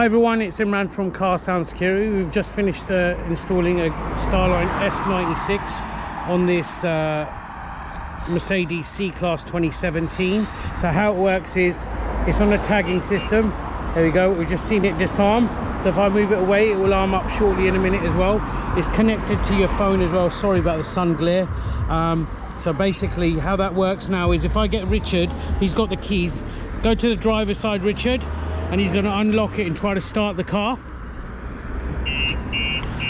Hi everyone, it's Imran from Car Sound Security. We've just finished installing a StarLine S96 on this Mercedes C-Class 2017. So how it works is, it's on a tagging system. There we go, we've just seen it disarm. So if I move it away, it will arm up shortly in a minute as well. It's connected to your phone as well. Sorry about the sun glare. So basically how that works now is, if I get Richard, he's got the keys. Go to the driver's side, Richard, and he's going to unlock it and try to start the car.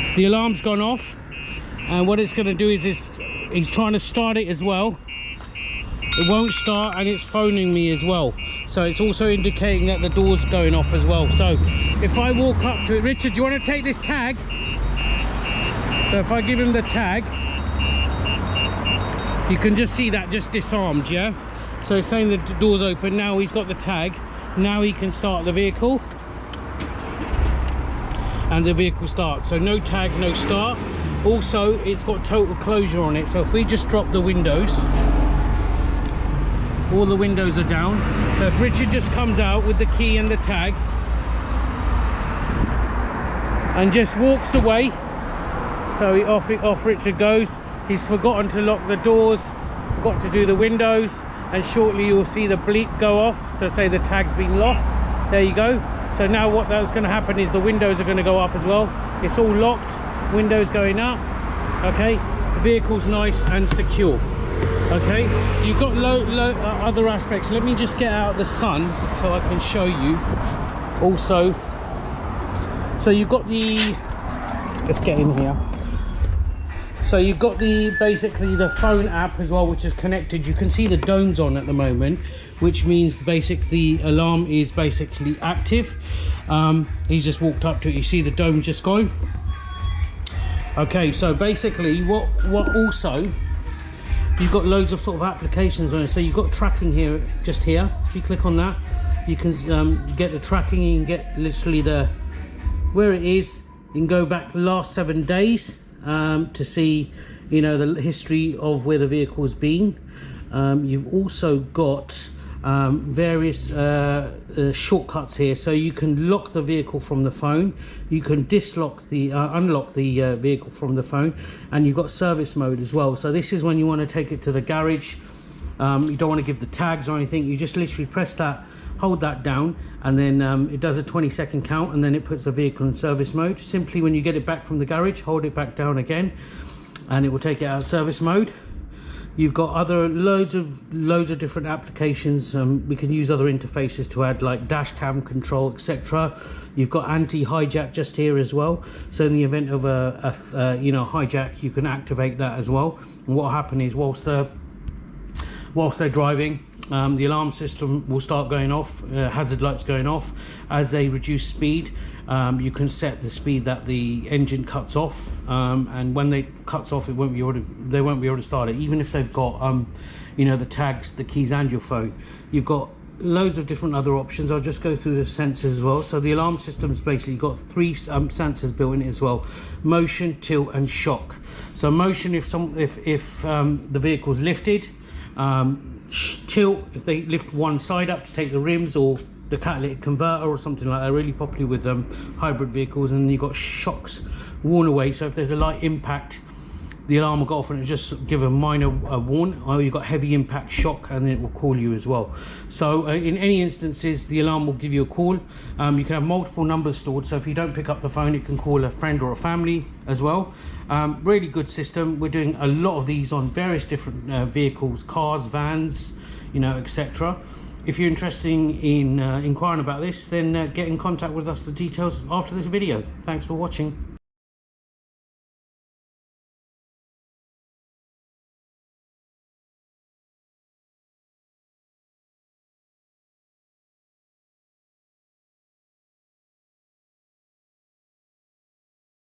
So the alarm's gone off, and what it's going to do is he's trying to start it as well. It won't start, and it's phoning me as well, so it's also indicating that the door's going off as well. So if I walk up to it, Richard, do you want to take this tag? So if I give him the tag, you can just see that just disarmed, yeah? So it's saying the door's open. Now he's got the tag. Now he can start the vehicle, and the vehicle starts. So no tag, no start. Also, it's got total closure on it. So if we just drop the windows, all the windows are down. So if Richard just comes out with the key and the tag and just walks away, so off Richard goes. He's forgotten to lock the doors, forgot to do the windows, and shortly you'll see the bleep go off, so say the tag's been lost. There you go. So now what that's going to happen is the windows are going to go up as well. It's all locked, windows going up. Okay, the vehicle's nice and secure. Okay, you've got other aspects. Let me just get out the sun so I can show you also. So you've got the, let's get in here. So you've got basically the phone app as well, which is connected. You can see the dome's on at the moment, which means basically the alarm is basically active. He's just walked up to it. You see the dome just go. Okay, so basically what also, you've got loads of sort of applications on it. So you've got tracking here, just here. If you click on that, you can get the tracking. You can get literally where it is. You can go back the last 7 days to see, you know, the history of where the vehicle's been. You've also got various shortcuts here, so you can lock the vehicle from the phone, you can unlock the vehicle from the phone, and you've got service mode as well. So this is when you want to take it to the garage. You don't want to give the tags or anything. You just literally press that, hold that down, and then it does a 20-second count, and then it puts the vehicle in service mode. Simply when you get it back from the garage, hold it back down again, and it will take it out of service mode. You've got loads of different applications. We can use other interfaces to add, like dash cam control, etc. You've got anti-hijack just here as well. So in the event of a hijack, you can activate that as well. And what will happen is, whilst they're driving, the alarm system will start going off, hazard lights going off. As they reduce speed, you can set the speed that the engine cuts off, and when they cuts off, they won't be able to start it, even if they've got the tags, the keys, and your phone. You've got loads of different other options. I'll just go through the sensors as well. So the alarm system's basically got 3 sensors built in it as well: motion, tilt, and shock. So motion, if the vehicle's lifted. Tilt, if they lift one side up to take the rims or the catalytic converter or something like that. Really popular with hybrid vehicles. And you've got shocks, warn away. So if there's a light impact, the alarm will go off and it'll just give a minor warn. Or you've got heavy impact shock, and then it will call you as well. So in any instances, the alarm will give you a call. You can have multiple numbers stored, so if you don't pick up the phone, it can call a friend or a family as well. Really good system. We're doing a lot of these on various different vehicles, cars, vans, etc. If you're interested in inquiring about this, then get in contact with us. The details after this video. Thanks for watching.